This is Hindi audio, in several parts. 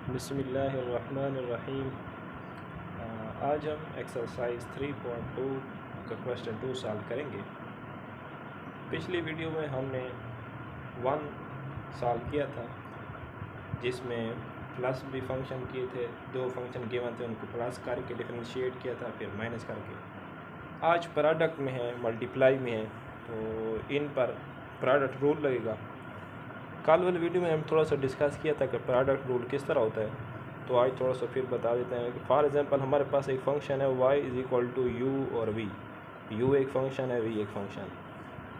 बिस्मिल्लाहिर्रहमानिर्रहीम। आज हम एक्सरसाइज 3.2 का क्वेश्चन 2 सॉल्व करेंगे। पिछली वीडियो में हमने 1 सॉल्व किया था जिसमें प्लस भी फंक्शन किए थे, दो फंक्शन गिवन थे, उनको प्लस करके डिफरेंशिएट किया था, फिर माइनस करके। आज प्रोडक्ट में है, मल्टीप्लाई में है, तो इन पर प्रोडक्ट रूल लगेगा। कल वाली वीडियो में हम थोड़ा सा डिस्कस किया था कि प्रोडक्ट रूल किस तरह होता है, तो आज थोड़ा सा फिर बता देते हैं कि फॉर एग्जांपल हमारे पास एक फंक्शन है y is equal to u और v। u एक फ़ंक्शन है, v एक फ़ंक्शन।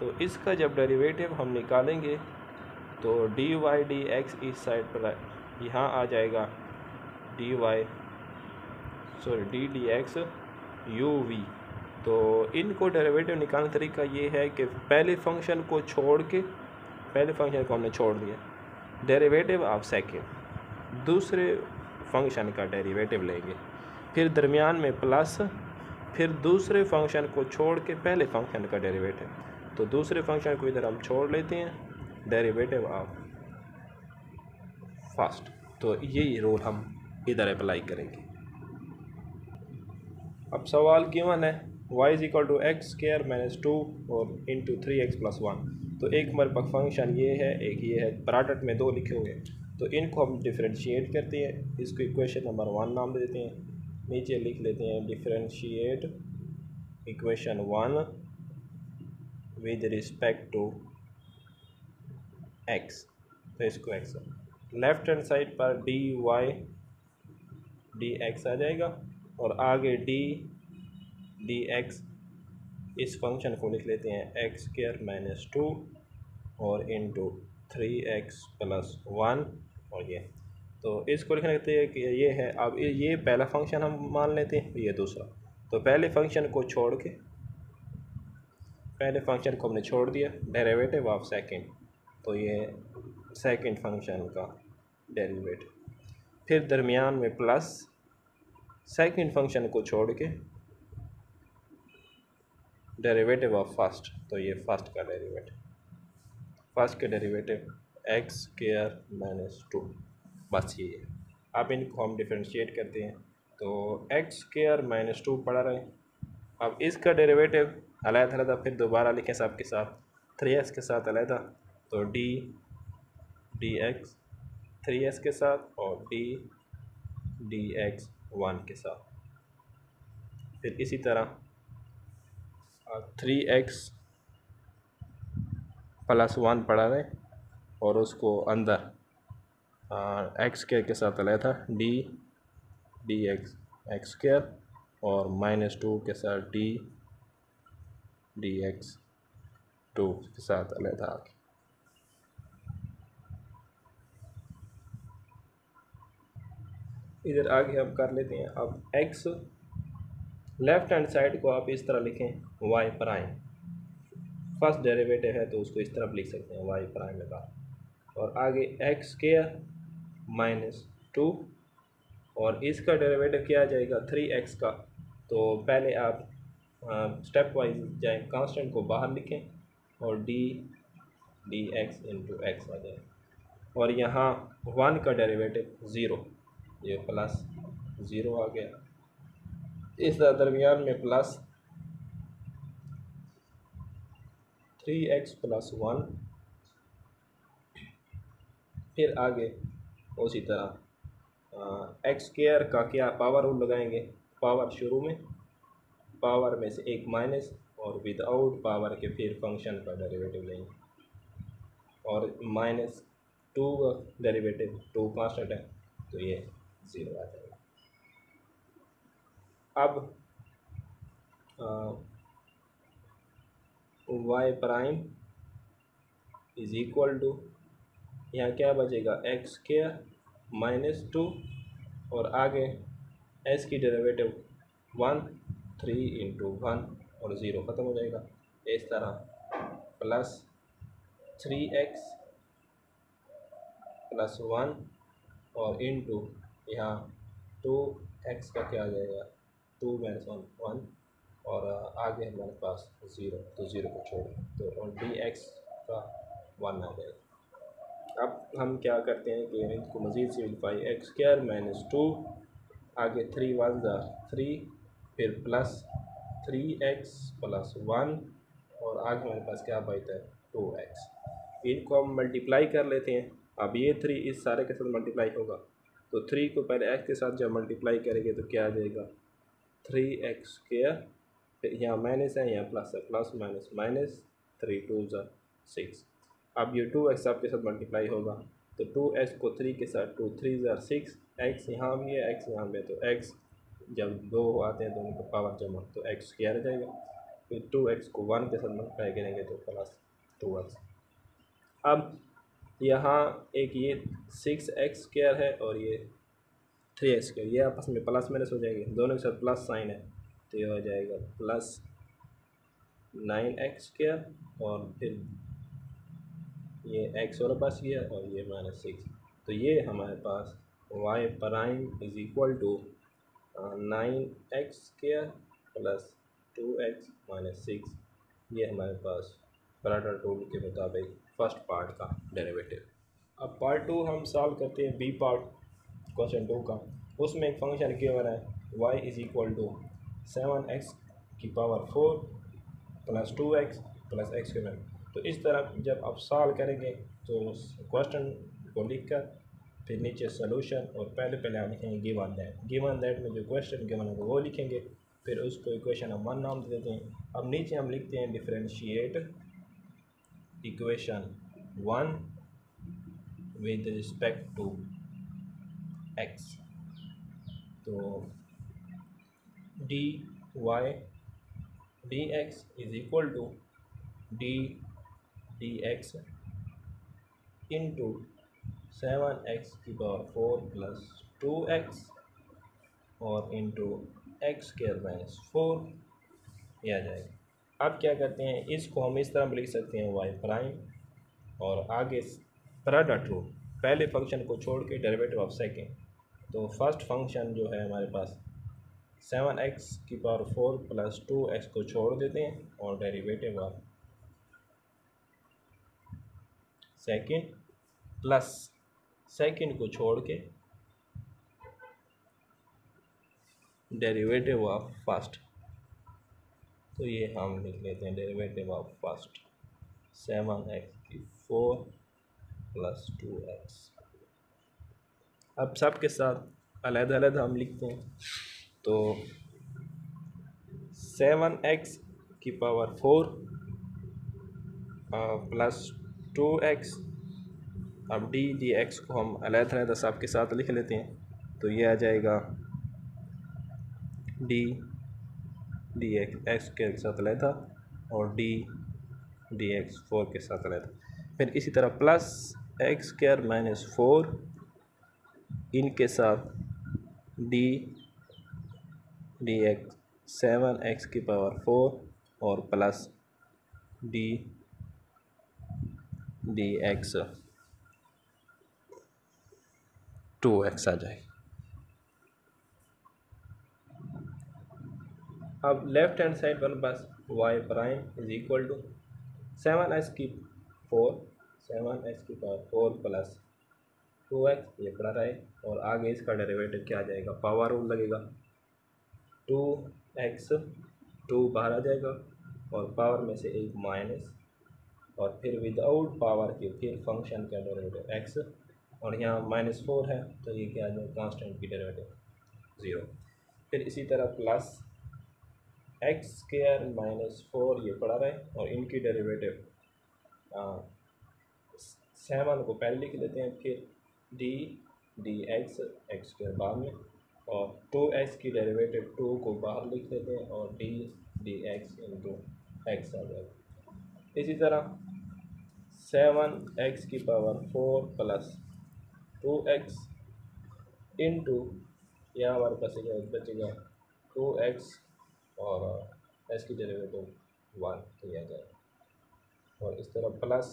तो इसका जब डेरिवेटिव हम निकालेंगे तो dy dx इस साइड पर यहाँ आ जाएगा d dx uv। तो इनको डेरिवेटिव निकालने का तरीका ये है कि पहले फंक्शन को छोड़ के, पहले फंक्शन को हमने छोड़ दिया, डेरिवेटिव ऑफ सेकेंड दूसरे फंक्शन का डेरिवेटिव लेंगे, फिर दरमियान में प्लस, फिर दूसरे फंक्शन को छोड़ के पहले फंक्शन का डेरिवेटिव। तो दूसरे फंक्शन को इधर हम छोड़ लेते हैं, डेरिवेटिव ऑफ फर्स्ट। तो यही रूल हम इधर अप्लाई करेंगे। अब सवाल गिवन है y is equal to X square minus 2 और इंटू 3x प्लस 1। तो एक हमारे पास फंक्शन ये है, एक ये है, प्रोडक्ट में दो लिखे हुए हैं, तो इनको हम डिफरेंशिएट करते हैं। इसको इक्वेशन नंबर 1 नाम दे देते हैं, नीचे लिख लेते हैं differentiate equation 1 with respect to x। तो इसको x लेफ्ट हैंड साइड पर dy dx आ जाएगा और आगे dx इस फंक्शन को लिख लेते हैं एक्स स्क्वायर माइनस 2 और इंटू 3x प्लस 1 और ये। तो इसको लिखने लगते हैं कि ये है। अब ये पहला फंक्शन हम मान लेते हैं, ये दूसरा। तो पहले फंक्शन को छोड़ के, पहले फंक्शन को हमने छोड़ दिया, डेरिवेटिव ऑफ सेकंड, तो ये सेकंड फंक्शन का डेरिवेटिव। फिर दरमियान में प्लस, सेकंड फंक्शन को छोड़ के डेरिवेटिव ऑफ फर्स्ट, तो ये फर्स्ट का डेरिवेटिव, फर्स्ट का डेरिवेटिव एक्स स्क्वायर माइनस 2, बस ये है। अब इनको हम डिफरेंशिएट करते हैं, तो एक्स स्क्वायर माइनस 2 पड़ा रहे। अब इसका डेरिवेटिव अलग-अलग, फिर दोबारा लिखें सबके साथ, 3x के साथ अलग, तो dx 3x के साथ और dx 1 के साथ। फिर इसी तरह 3x प्लस 1 पड़ा रहे और उसको अंदर एक्स स्क्वायर के साथ लाया था, dx एक्स स्क्वायर और माइनस 2 के साथ dx 2 के साथ लाया था आगे। इधर आगे हम कर लेते हैं। अब x लेफ्ट हैंड साइड को आप इस तरह लिखें y प्राइम, फर्स्ट डेरिवेटिव है तो उसको इस तरफ लिख सकते हैं y प्राइम लगा, और आगे एक्स स्क्वायर माइनस 2 और इसका डेरिवेटिव क्या आ जाएगा 3x का। तो पहले आप स्टेप वाइज जाएं, कांस्टेंट को बाहर लिखें और dx इंटू एक्स आ जाए, और यहाँ 1 का डेरिवेटिव 0, ये प्लस 0 आ गया। इस दरमियान में प्लस 3x प्लस 1, फिर आगे उसी तरह एक्स स्क्वायर का क्या पावर रूल लगाएंगे, पावर शुरू में, पावर में से एक माइनस और विदाउट पावर के फिर फंक्शन का डेरिवेटिव लेंगे, और माइनस 2 का डेरिवेटिव 2 कांस्टेंट है तो ये 0 आ जाएगा। अब y prime is equal to, यहाँ क्या बचेगा एक्स स्क्वायर माइनस 2 और आगे s की डेरिवेटिव 1, 3 इंटू 1 और 0 ख़त्म हो जाएगा। इस तरह प्लस 3x प्लस 1 और इंटू यहाँ 2x का क्या आ जाएगा 2 माइनस 1 और आगे हमारे पास 0, तो 0 को छोड़ें तो और dx का 1 आ जाएगा। अब हम क्या करते हैं कि इसको मज़ीद simplify, x square minus two, आगे 3 वन ज़ा 3, फिर प्लस 3x प्लस 1, और आगे हमारे पास क्या बचता है 2x। इनको हम मल्टीप्लाई कर लेते हैं। अब ये 3 इस सारे के साथ मल्टीप्लाई होगा, तो 3 को पहले x के साथ जब मल्टीप्लाई करेंगे तो क्या आ जाएगा 3x स्क्वायर, यहाँ माइनस है यहाँ प्लस है, प्लस माइनस माइनस, 3 टू ज़ा 6। अब ये 2x आपके साथ मल्टीप्लाई होगा, तो 2x को 3 के साथ 2 3 ज़ा 6, x यहाँ भी है x यहाँ भी है, तो x जब दो आते हैं दोनों का पावर जमा तो x स्क्वायर आ जाएगा। फिर 2x को 1 के साथ मल्टीप्लाई करेंगे तो प्लस 2x। अब यहाँ एक ये 6x स्क्वायर है और ये 3x स्क्वायर, ये आपस में प्लस माइनस हो जाएंगे, दोनों के साथ प्लस साइन है, तो ये हो जाएगा प्लस 9x स्क्वायर, और फिर ये x और बच गया और ये माइनस 6। तो ये हमारे पास y prime is equal to 9x square plus 2x minus 6, ये हमारे पास पराठा टूल के मुताबिक फर्स्ट पार्ट का डेरिवेटिव। अब पार्ट 2 हम सॉल्व करते हैं, बी पार्ट क्वेश्चन 2 का। उसमें एक फंक्शन गिवन है y is equal to 7x की power 4 plus 2x plus X square. तो इस तरह जब आप सॉल्व करेंगे तो क्वेश्चन को लिखकर फिर नीचे सोल्यूशन, और पहले हम लिखेंगे गिवन दैट में जो क्वेश्चन गिवन है वो लिखेंगे, फिर उसको इक्वेशन हम 1 नाम दे देते हैं। अब नीचे हम लिखते हैं differentiate equation 1 with respect to x। तो D Y D x is equal to D X into 7x की पावर 4 प्लस 2x और इंटू एक्स स्क्वायर माइनस 4, ये आ जाएगा। अब क्या करते हैं, इसको हम इस तरह लिख सकते हैं y प्राइम और आगे प्रोडक्ट रूल, पहले फंक्शन को छोड़ के डेरिवेटिव ऑफ सेकेंड। तो फर्स्ट फंक्शन जो है हमारे पास 7x की पावर 4 प्लस 2x को छोड़ देते हैं और derivative of second plus second को छोड़ के डेरिवेटिव ऑफ फर्स्ट। तो ये हम लिख लेते हैं डेरिवेटिव ऑफ फर्स्ट 7x की 4 प्लस 2x। अब सब के साथ अलग-अलग हम लिखते हैं, तो 7x की पावर 4 प्लस 2x। अब डी एक्स को हम अलग-अलग सब के साथ लिख लेते हैं, तो ये आ जाएगा डी एक्स के साथ अलग था और डी एक्स 4 के साथ अलग था। फिर इसी तरह प्लस एक्स स्क्वायर माइनस 4 इनके साथ डी एक्स 7x की पावर 4 और प्लस डी एक्स 2x आ जाए। अब लेफ्ट हैंड साइड पर बस y prime is equal to 7x की पावर 4 प्लस 2x, ये पड़ा रहे, और आगे इसका डेरिवेटिव क्या आ जाएगा, पावर रूल लगेगा, 2x 2 बाहर आ जाएगा और पावर में से एक माइनस, और फिर विदाउट पावर के फिर फंक्शन का डेरिवेटिव x, और यहाँ -4 है तो ये क्या आ जाएगा कांस्टेंट की डेरिवेटिव 0। फिर इसी तरह प्लस एक्स स्क्वायर माइनस 4 ये पड़ा रहे, और इनकी डेरिवेटिव 7 को पहले लिख लेते हैं, फिर डी एक्स स्क्वायर बाद में, और 2x की डेरिवेटिव 2 को बाहर लिख लेते हैं और डी एक्स इंटू एक्स आ जाएगा। इसी तरह 7x की पावर 4 प्लस 2x इंटू यहाँ हमारे पास बचेगा 2x और x की डेरिवेटिव 1 किया जाए, और इस तरह प्लस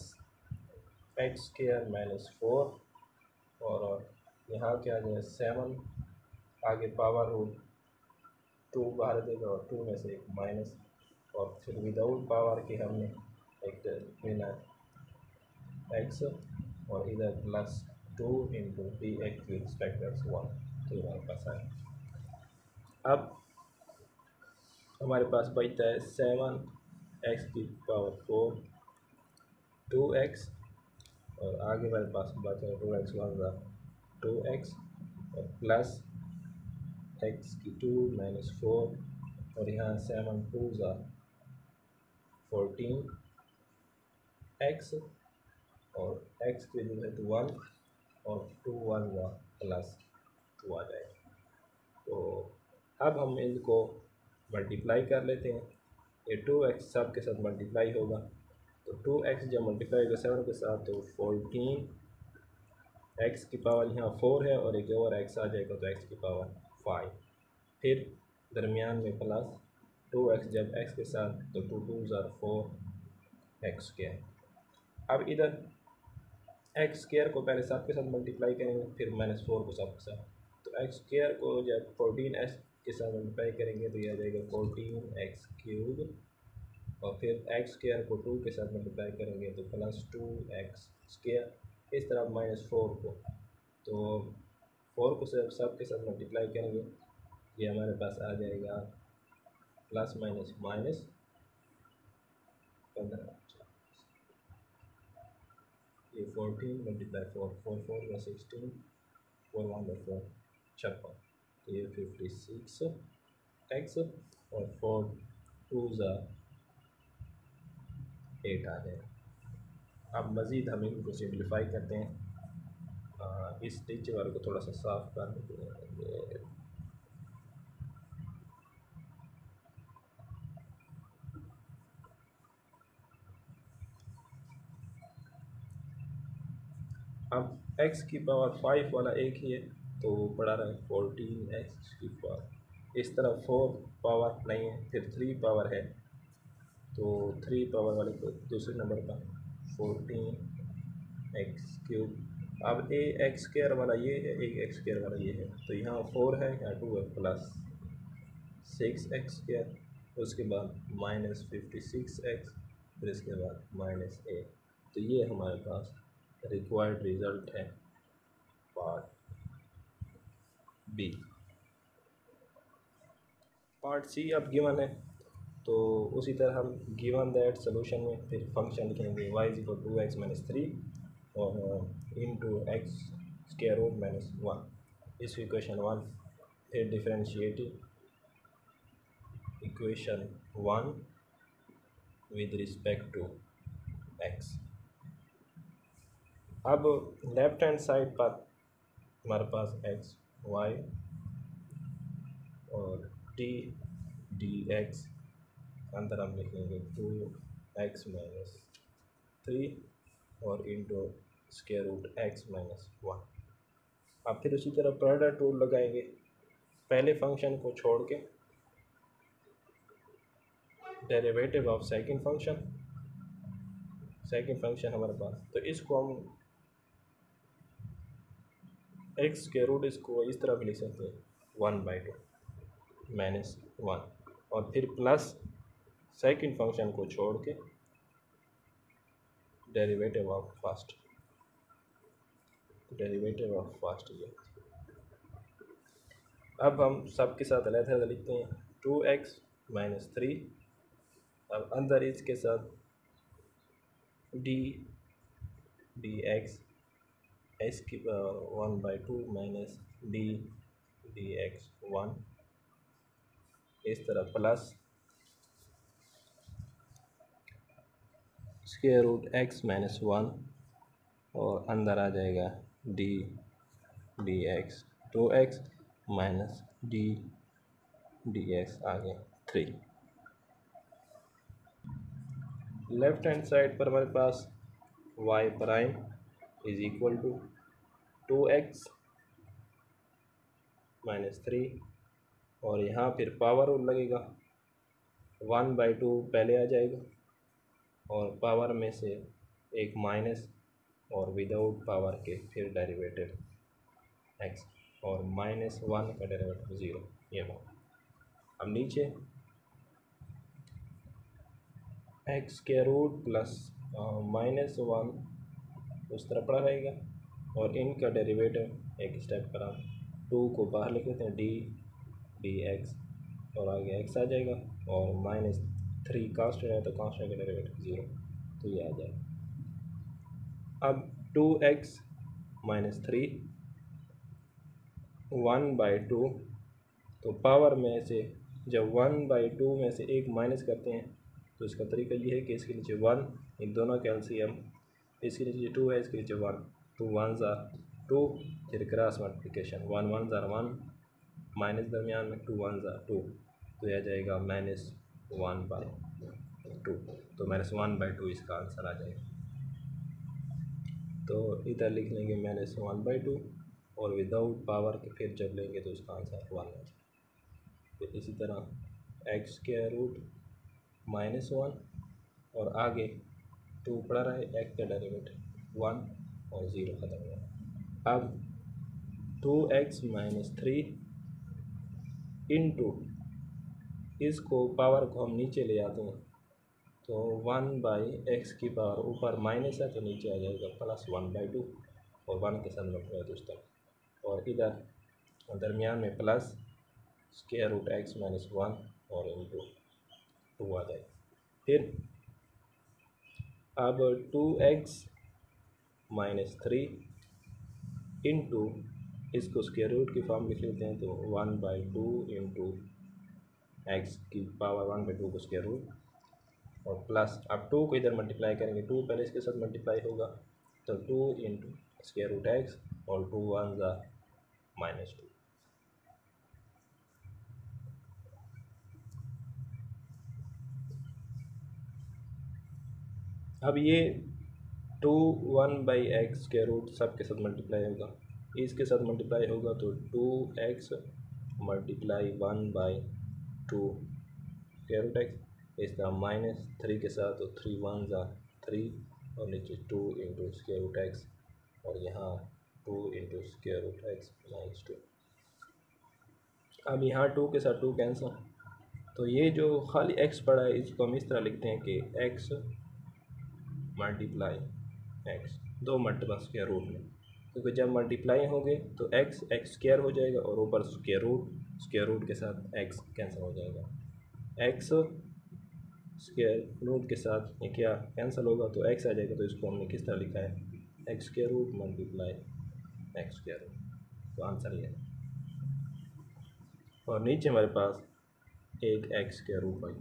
एक्स स्क्वायर माइनस 4 और यहाँ क्या आ जाए 7, आगे पावर रूल 2 बाहर देगा और 2 में से एक माइनस, और फिर विदाउट पावर के हमने एक लेना है x और इधर plus 2 into D X with respect to 1, तो हमारे पास आए। अब हमारे पास बचता है 7 एक्स की पावर 4 2x, और आगे हमारे पास बचा है 2x वन 2x और प्लस एक्स की 2 माइनस 4, और यहाँ 7 2 14 एक्स, और x की वैल्यू है तो 1, और 2 1 प्लस 2 आ जाएगा। तो अब हम इनको मल्टीप्लाई कर लेते हैं। ये 2x सब के साथ मल्टीप्लाई होगा, तो 2x जब मल्टीप्लाई होगा 7 के साथ तो 14, x की पावर यहाँ 4 है और एक और x आ जाएगा तो x की पावर 5, फिर दरमियान में प्लस 2x जब x के साथ तो 2 2 4 एक्स स्क्वायर। अब इधर एक्स स्क्वायर को पहले सब के साथ मल्टीप्लाई करेंगे, फिर -4 को सब के साथ, तो एक्स स्क्वायर को जब 14x के साथ मल्टीप्लाई करेंगे तो यह आ जाएगा 14x3, और फिर एक्स स्क्वायर को 2 के साथ मल्टीप्लाई करेंगे तो प्लस 2x स्क्वायर, इस तरह -4 को, तो 4 को सब के साथ मल्टीप्लाई करेंगे, ये हमारे पास आ जाएगा प्लस माइनस माइनस 15, ये 14 मल्टीप्लाई 4 4 4 या 16 4 1 4 56, तो ये 56x, और 4 2 8 आ जाएगा। अब मज़ीद हम इनको सिंप्लीफाई करते हैं। इस नीचे वाले को थोड़ा सा साफ कर देते हैं। अब x की पावर 5 वाला एक ही है तो पढ़ा रहा है 14x की पावर, इस तरह 4 पावर नहीं है, फिर 3 पावर है तो 3 पावर वाले को दूसरे नंबर पर 14x3। अब ए एक्स स्क्वायर वाला ये है, एक एक्स स्क्वायर वाला ये है, तो यहाँ 4 है, यहाँ 2 है, प्लस 6x2, उसके बाद -56x, फिर इसके बाद -8, तो ये हमारे पास रिक्वायर्ड रिज़ल्ट है पार्ट बी। पार्ट सी अब गिवन है, तो उसी तरह हम गिवन दैट सोल्यूशन में फिर फंक्शन लिखेंगे y = 2x - 3 और इंटू एक्स स्क्वायर रूट -1, इस इक्वेशन 1, फिर differentiating equation 1 with respect to x। अब लेफ्ट हैंड साइड पर हमारे पास x y और डी एक्स, अंदर हम लिखेंगे 2x - 3 और इंटू स्क्वायर रूट x -1। अब फिर उसी तरह प्रोडक्ट रूल लगाएंगे, पहले फंक्शन को छोड़ के डेरिवेटिव ऑफ सेकंड फंक्शन हमारे पास, तो इसको हम x स्क्वायर रूट इसको इस तरह भी लिख सकते हैं 1/2 -1, और फिर प्लस सेकंड फंक्शन को छोड़ के डेरिवेटिव ऑफ फर्स्ट ये। अब हम सब के साथ अलग लिखते हैं 2x - 3, अब अंदर इसके साथ डी एक्स एक्स की पावर 1/2 माइनस डी एक्स 1, इस तरह प्लस स्क्वायर रूट x -1, और अंदर आ जाएगा d x 2x minus d x आ गया 3। लेफ्ट हैंड साइड पर हमारे पास y प्राइम = 2x - 3, और यहाँ फिर पावर रूल लगेगा 1/2 पहले आ जाएगा, और पावर में से एक माइनस, और विदाउट पावर के फिर डेरिवेटिव x, और -1 का डेरिवेटिव 0, ये हो। अब नीचे x स्क्वायर रूट प्लस -1 उस तरह पड़ा रहेगा, और इनका डेरिवेटिव एक स्टेप पर हम 2 को बाहर लिख लेते हैं, डी एक्स, और आगे x आ जाएगा, और -3 कांस्टेंट है तो कांस्टेंट का डेरिवेटिव 0, तो ये आ जाएगा। अब 2x - 3 1/2, तो पावर में से जब 1/2 में से एक माइनस करते हैं तो इसका तरीका ये है कि इसके नीचे 1, इन दोनों का एलसीएम, इसके नीचे 2 है, इसके /1, 2 1s are 2, फिर cross multiplication 1 1s are 1, minus दरमियान में 2 1s are 2, तो यह जाएगा -1/2, तो -1/2 इसका आंसर आ जाएगा। तो इधर लिख लेंगे -1/2, और विदाउट पावर के फिर जब लेंगे तो इसका आंसर 1 आ जाएगा। तो इसी तरह x स्क्वायर रूट -1, और आगे 2 पड़ा रहा है, x का डेरिवेटिव 1 और 0 खत्म हो गया। अब 2x - 3 इंटू, इसको पावर को हम नीचे ले आते हैं, तो 1/x की पावर ऊपर माइनस है तो नीचे आ जाएगा +1/2, और 1 के साथ मल्टीप्लाई उस तरफ, और इधर दरमियान में प्लस स्क्वायर रूट x - 1 और इंटू 2 आ जाएगा। फिर अब 2x - 3 इंटू, इसको स्क्वायर रूट की फॉर्म लिख लेते हैं, तो 1/2 इंटू एक्स की पावर 1/2 को स्क्वायर रूट, और प्लस, अब 2 को इधर मल्टीप्लाई करेंगे, 2 पहले इसके साथ मल्टीप्लाई होगा, तो 2 इंटू स्क्वायर रूट एक्स, और 2 1s are -2। अब ये 2 1/x स्क्वायर रूट सब के साथ मल्टीप्लाई होगा, इसके साथ मल्टीप्लाई होगा तो 2x multiply 1/2 square root x, इसका -3 के साथ, तो 3 1s are 3, और नीचे 2 इंटू स्क्वायर रूट एक्स, और यहाँ 2 इंटू स्क्वायर रूट एक्स -2। अब यहाँ 2 के साथ 2 कैंसिल, तो ये जो खाली x पड़ा है इसको हम इस तरह लिखते हैं कि x multiply x, 2 multiple square root में, क्योंकि जब मल्टीप्लाई होंगे तो x स्क्वायर हो जाएगा, और ऊपर स्क्वायर रूट के साथ x कैंसिल हो जाएगा, x स्क्वायर रूट के साथ ये क्या कैंसिल होगा तो x आ जाएगा, तो इसको हमने किस तरह लिखा है, x square root multiply x square root, तो आंसर ये है। और नीचे हमारे पास एक x स्क्वायर रूट बाई,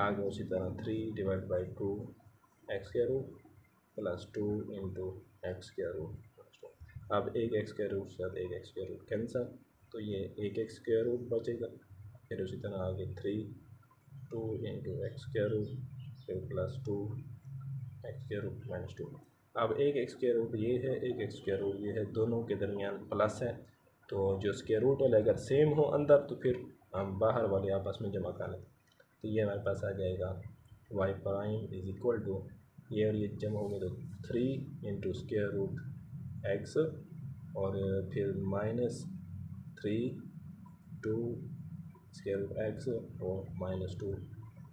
आगे उसी तरह 3/2 x square root plus 2 into x square root. अब एक x स्क्वायर रूट से एक x स्क्वायर रूट कैंसिल, तो ये एक x स्क्वायर रूट बचेगा, फिर उसी तरह आगे 3 2 इंटू एक्स स्क्वायर रूट, फिर प्लस 2 एक्स स्क्वायर रूट -2। अब एक x स्क्वायर रूट ये है, एक x स्क्वायर रूट ये है, दोनों के दरमियान प्लस है, तो जो स्क्वायर रूट वाले अगर सेम हो अंदर तो फिर हम बाहर वाले आपस में जमा कर लें, तो ये हमारे पास आ जाएगा y prime is equal to, ये और ये जमा होंगे तो 3 इंटू स्क्वायर रूट एक्स, और फिर -3 2 स्क्वायर रूट एक्स और -2,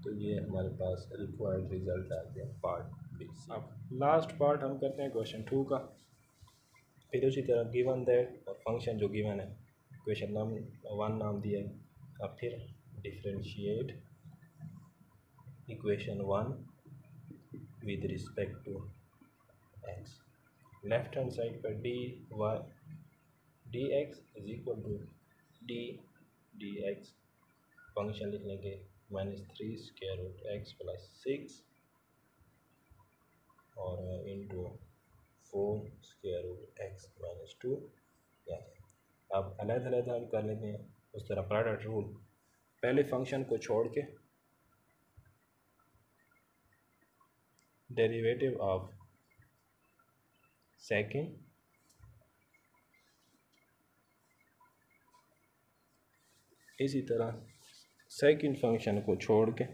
तो ये हमारे पास रिक्वायर्ड रिजल्ट आ गया पार्ट बी। अब लास्ट पार्ट हम करते हैं क्वेश्चन 2 का। फिर उसी तरह गिवन दैट, और फंक्शन जो गिवन है क्वेश्चन 1 नाम दिया है। अब फिर differentiate equation 1 with respect to x, left hand side पर d x is equal to D x, function लिख लेंगे -3 स्क्वायर रूट एक्स प्लस 6, और इंटू 4 स्क्वायर रूट एक्स -2। अब अलग-अलग हम कर लेते हैं उस तरह प्रोडक्ट रूल, पहले फंक्शन को छोड़ के डेरिवेटिव ऑफ सेकेंड, इसी तरह सेकेंड फंक्शन को छोड़ के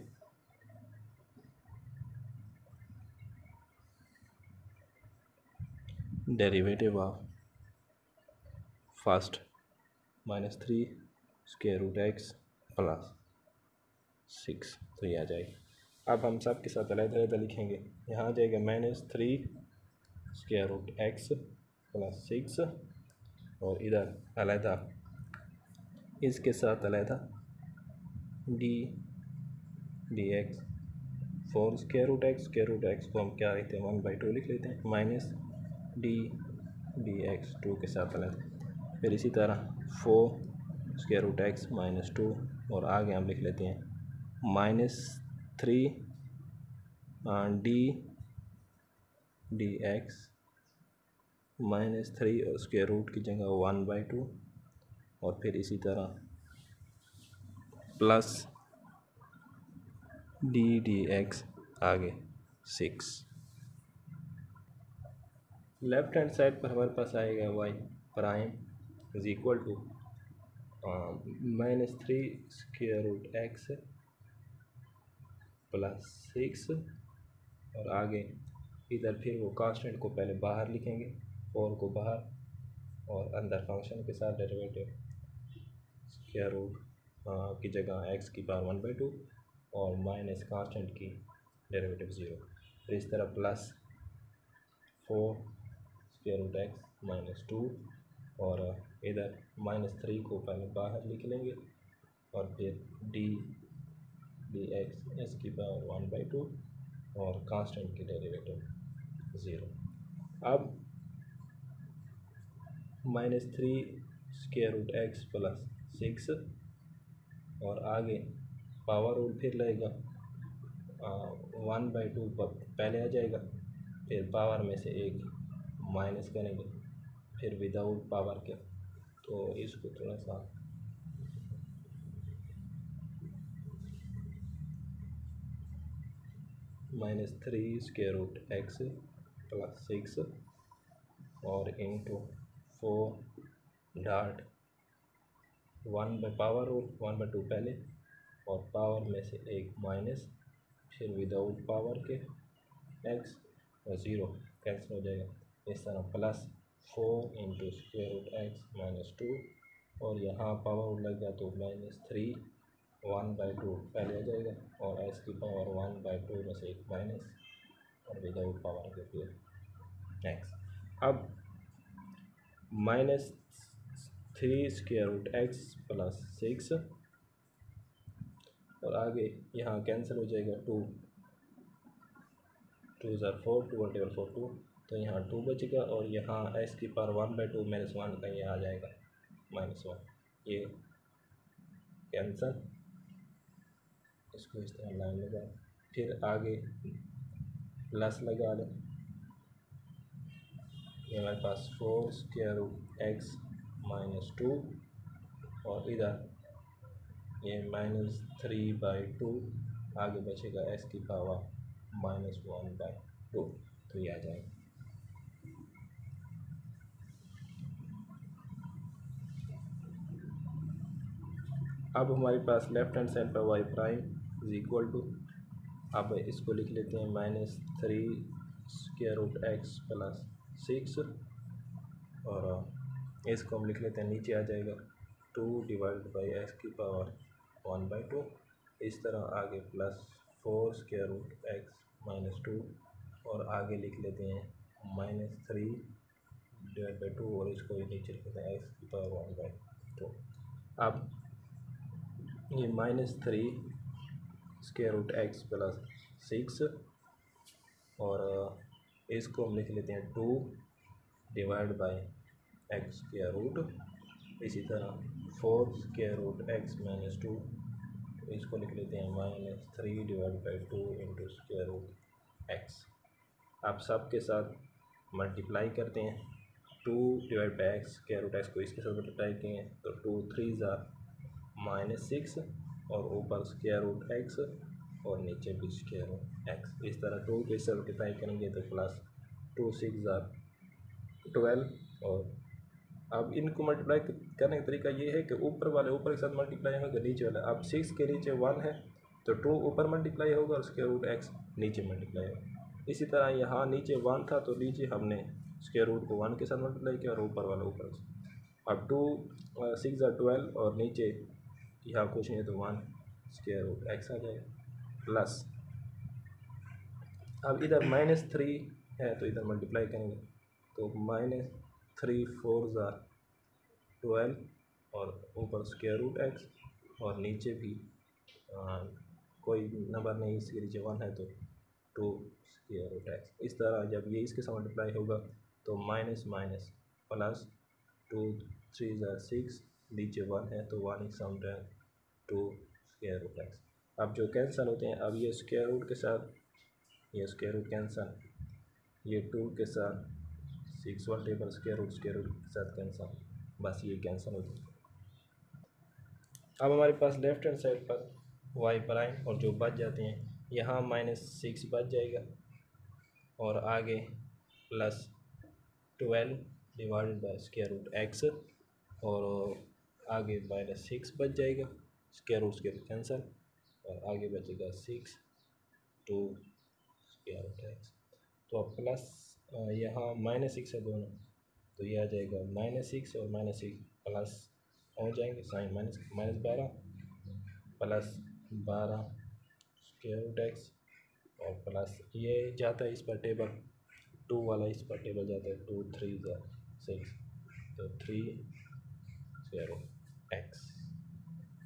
derivative of first -3 square root x plus 6, तो ये आ जाएगा। अब हम सब के साथ अलग-अलग लिखेंगे, यहाँ आ जाएगा -3 स्क्वायर रूट एक्स प्लस 6 और इधर अलहदा इसके साथ अलहदा d x 4 square root x को हम क्या लिखते हैं 1/2 लिख लेते हैं माइनस डी एक्स 2 के साथ अलग। फिर इसी तरह 4 स्क्वायर रूट एक्स माइनस 2 और आगे हम लिख लेते हैं -3 डी एक्स -3 और स्क्वायर रूट की जगह 1/2 और फिर इसी तरह प्लस डी एक्स आगे 6। लेफ्ट हैंड साइड पर हमारे पास आएगा y prime is equal to -3 square root x plus 6 और आगे इधर फिर वो कांस्टेंट को पहले बाहर लिखेंगे 4 को बाहर और अंदर फंक्शन के साथ डेरिवेटिव स्क्वायर रूट की जगह एक्स की पावर 1/2 और माइनस कांस्टेंट की डेरिवेटिव 0। फिर इस तरह plus 4 square root x minus 2 और इधर -3 को पहले बाहर लिख लेंगे और फिर डी एक्स एस की पावर 1/2 और कांस्टेंट की डेरिवेटिव 0। अब -3 स्क्वायर रूट एक्स प्लस 6 और आगे पावर रूल फिर लगेगा 1/2 पर पहले आ जाएगा फिर पावर में से एक माइनस करेंगे फिर विदाउट पावर के, तो इसको थोड़ा सा -3 स्क्वायर रूट एक्स प्लस 6 और इंटू 4 डॉट 1/पावर रूल 1/2 पहले और पावर में से एक माइनस फिर विदाउट पावर के एक्स और 0 कैंसिल हो जाएगा। इस तरह plus 4 into square root x minus 2 और यहाँ पावर लग गया तो -3 1/2 पहले आ जाएगा और एक्स की पावर 1/2 में से एक माइनस और विदाउट पावर के फिर एक्स। अब -3 स्क्वायर रूट एक्स प्लस 6 और आगे यहाँ कैंसिल हो जाएगा 2 * 4 2 × 4 2 तो यहाँ 2 बचेगा और यहाँ एक्स की पावर 1/2 -1 का ये आ जाएगा -1 ये कैंसल। इसको इस तरह लाइन लगा फिर आगे प्लस लगा लें। ये हमारे पास 4 स्क्वायर रूट एक्स माइनस 2 और इधर ये -3/2 आगे बचेगा एक्स की पावर -1/2 तो ये आ जाएगा। अब हमारे पास लेफ्ट हैंड साइड पर y prime is equal to, अब इसको लिख लेते हैं -3 स्क्वायर रूट एक्स प्लस 6 और इसको हम लिख लेते हैं नीचे आ जाएगा 2 डिवाइड बाई एक्स की पावर 1/2। इस तरह आगे plus 4 square root x minus 2 और आगे लिख लेते हैं -3 डिवाइड बाई 2 और इसको नीचे लिख लेते हैं एक्स की पावर 1/2। अब ये -3 स्क्वायर रूट एक्स प्लस 6 और इसको हम लिख लेते हैं 2 divide by x square root. इसी तरह 4 स्क्वायर रूट एक्स माइनस 2 इसको लिख लेते हैं -3 divide by 2 into square root x. आप सब के साथ मल्टीप्लाई करते हैं 2 divide by x square root x को इसके साथ मल्टीप्लाई किए तो 2 3 -6 और ऊपर स्क्वायर रूट एक्स और नीचे भी स्क्वायर रूट एक्स। इस तरह 2 के साथ मल्टीप्लाई करेंगे तो प्लस 2 6 12 और अब इनको मल्टीप्लाई करने का तरीका ये है कि ऊपर के साथ मल्टीप्लाई होगा नीचे वाला। अब 6 के नीचे 1 है तो 2 ऊपर मल्टीप्लाई होगा और स्क्वायर रूट एक्स नीचे मल्टीप्लाई होगा। इसी तरह यहाँ नीचे 1 था तो नीचे हमने स्क्वायर रूट को 1 के साथ मल्टीप्लाई किया और ऊपर वाला ऊपर। अब 2 6 12 और नीचे यहाँ कुछ नहीं तो 1 स्क्वायर रूट एक्स आ जाएगा प्लस। अब इधर -3 है तो इधर मल्टीप्लाई करेंगे तो -3×4=12 और ऊपर स्क्वायर रूट एक्स और नीचे भी कोई नंबर नहीं, इसके नीचे 1 है तो 2 स्क्वायर रूट एक्स। इस तरह जब ये इसके साथ मल्टीप्लाई होगा तो माइनस माइनस प्लस 2×3=6, नीचे 1 है तो 1 साउंड 2 स्क्वायर रूट एक्स। अब जो कैंसिल होते हैं, अब ये स्क्वायर रूट के साथ ये स्क्वायर रूट कैंसिल, ये 2 के साथ 6 1 टेबल स्क्वायर रूट के साथ कैंसिल, बस ये कैंसिल होती है। अब हमारे पास लेफ्ट हैंड साइड पर वाई प्राइम और जो बच जाते हैं यहाँ -6 बच जाएगा और आगे +12 divided by square root x और आगे -6 बच जाएगा, स्क्वायर रूट के कैंसिल और आगे बचेगा 6 2 स्क्वायर रूट एक्स। तो अब प्लस यहाँ -6 है दोनों तो ये आ जाएगा -6 और -6 प्लस हो जाएंगे, sign -12 plus 12 square root x और प्लस ये जाता है इस पर टेबल 2 वाला, इस पर टेबल जाता है 2 3 6 तो 3 स्क्वायर रूट एक्स।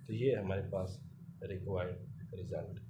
तो ये हमारे पास रिक्वायर्ड रिज़ल्ट।